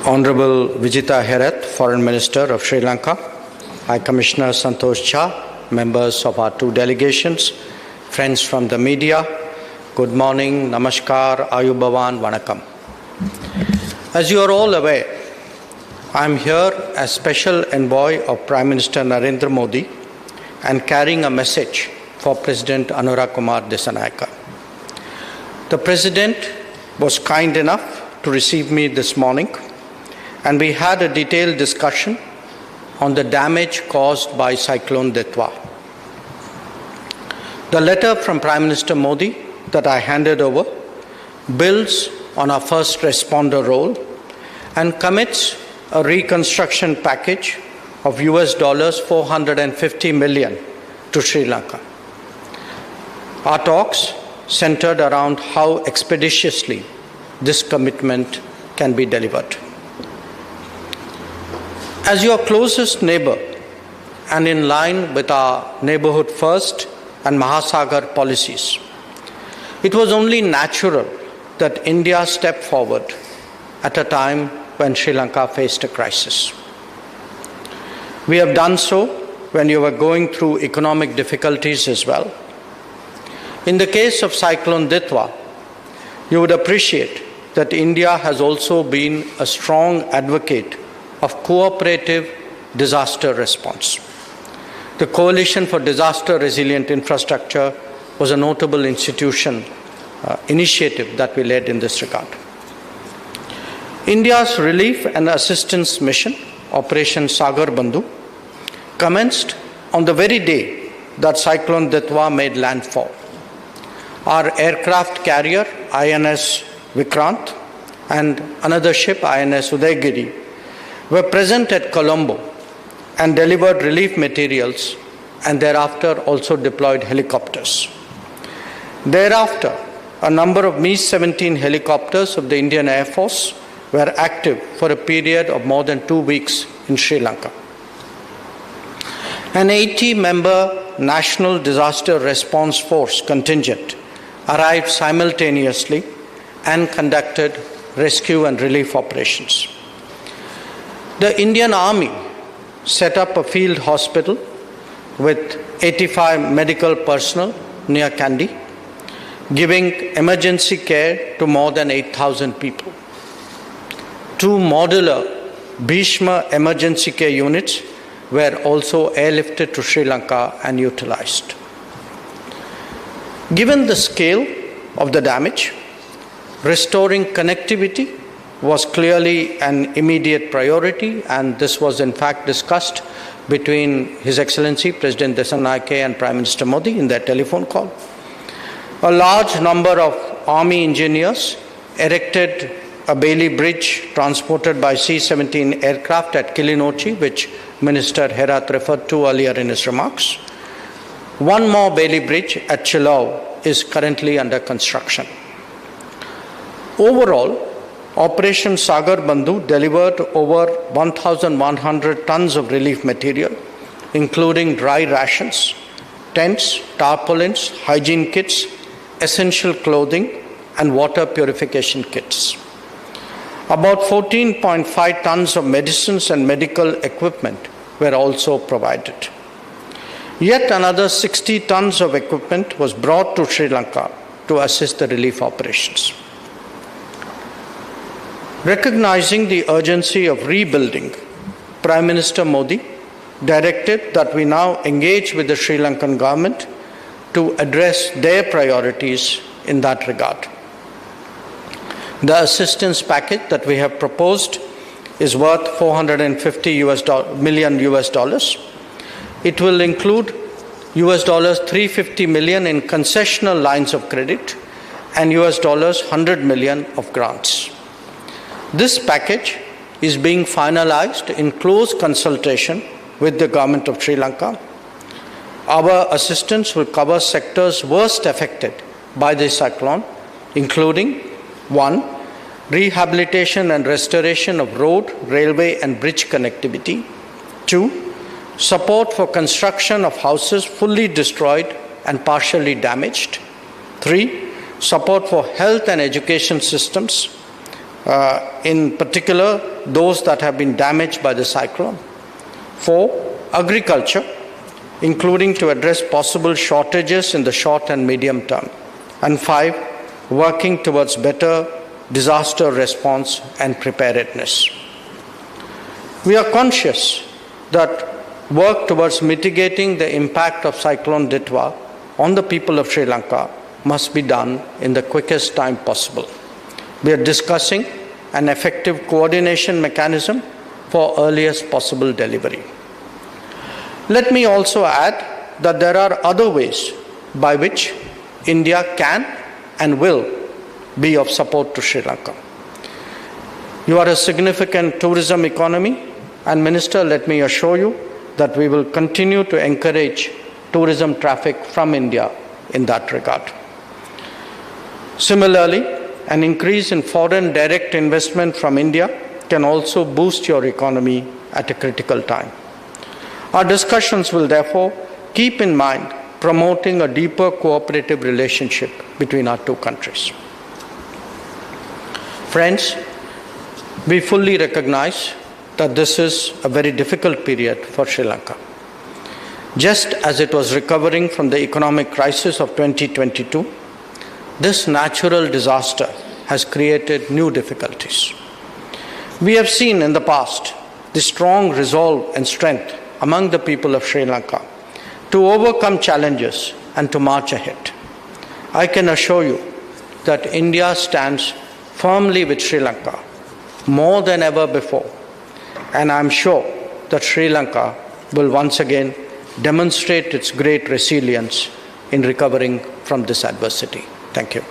Honorable Vijita Herath, Foreign Minister of Sri Lanka, High Commissioner Santosh Jha, members of our two delegations, friends from the media, good morning, namaskar, ayubavan, vanakkam. As you are all aware, I am here as special envoy of Prime Minister Narendra Modi and carrying a message for President Anurag Kumar Dissanayake. The President was kind enough to receive me this morning, and we had a detailed discussion on the damage caused by Cyclone Ditwa. The letter from Prime Minister Modi that I handed over builds on our first responder role and commits a reconstruction package of $450 million to Sri Lanka. Our talks centered around how expeditiously this commitment can be delivered. As your closest neighbor and in line with our Neighborhood First and Mahasagar policies, it was only natural that India stepped forward at a time when Sri Lanka faced a crisis. We have done so when you were going through economic difficulties as well. In the case of Cyclone Ditwa, you would appreciate that India has also been a strong advocate of cooperative disaster response. The Coalition for Disaster Resilient Infrastructure was a notable initiative that we led in this regard. India's relief and assistance mission, Operation Sagar Bandhu, commenced on the very day that Cyclone Ditwa made landfall. Our aircraft carrier, INS Vikrant, and another ship, INS Udaygiri, were present at Colombo and delivered relief materials and thereafter also deployed helicopters. Thereafter, a number of Mi-17 helicopters of the Indian Air Force were active for a period of more than 2 weeks in Sri Lanka. An 80-member National Disaster Response Force contingent arrived simultaneously and conducted rescue and relief operations. The Indian Army set up a field hospital with 85 medical personnel near Kandy, giving emergency care to more than 8,000 people. 2 modular Bhishma emergency care units were also airlifted to Sri Lanka and utilized. Given the scale of the damage, restoring connectivity was clearly an immediate priority, and this was in fact discussed between His Excellency President Dissanayake and Prime Minister Modi in their telephone call. A large number of Army engineers erected a Bailey Bridge transported by C-17 aircraft at Kilinochchi, which Minister Herath referred to earlier in his remarks. 1 more Bailey Bridge at Chilaw is currently under construction. Overall, Operation Sagar Bandhu delivered over 1,100 tons of relief material, including dry rations, tents, tarpaulins, hygiene kits, essential clothing, and water purification kits. About 14.5 tons of medicines and medical equipment were also provided. Yet another 60 tons of equipment was brought to Sri Lanka to assist the relief operations. Recognizing the urgency of rebuilding, Prime Minister Modi directed that we now engage with the Sri Lankan government to address their priorities in that regard. The assistance package that we have proposed is worth $450 million. It will include $350 million in concessional lines of credit and $100 million of grants. This package is being finalized in close consultation with the government of Sri Lanka. Our assistance will cover sectors worst affected by this cyclone, including 1. Rehabilitation and restoration of road, railway, and bridge connectivity. 2. Support for construction of houses fully destroyed and partially damaged. 3. Support for health and education systems. in particular those that have been damaged by the cyclone. 4. Agriculture, including to address possible shortages in the short and medium term. And 5. Working towards better disaster response and preparedness. We are conscious that work towards mitigating the impact of Cyclone Ditwa on the people of Sri Lanka must be done in the quickest time possible. We are discussing an effective coordination mechanism for earliest possible delivery. Let me also add that there are other ways by which India can and will be of support to Sri Lanka. You are a significant tourism economy, and Minister, let me assure you that we will continue to encourage tourism traffic from India in that regard. Similarly, an increase in foreign direct investment from India can also boost your economy at a critical time. Our discussions will therefore keep in mind promoting a deeper cooperative relationship between our two countries. Friends, we fully recognize that this is a very difficult period for Sri Lanka. Just as it was recovering from the economic crisis of 2022, this natural disaster has created new difficulties. We have seen in the past the strong resolve and strength among the people of Sri Lanka to overcome challenges and to march ahead. I can assure you that India stands firmly with Sri Lanka more than ever before, and I'm sure that Sri Lanka will once again demonstrate its great resilience in recovering from this adversity. Thank you.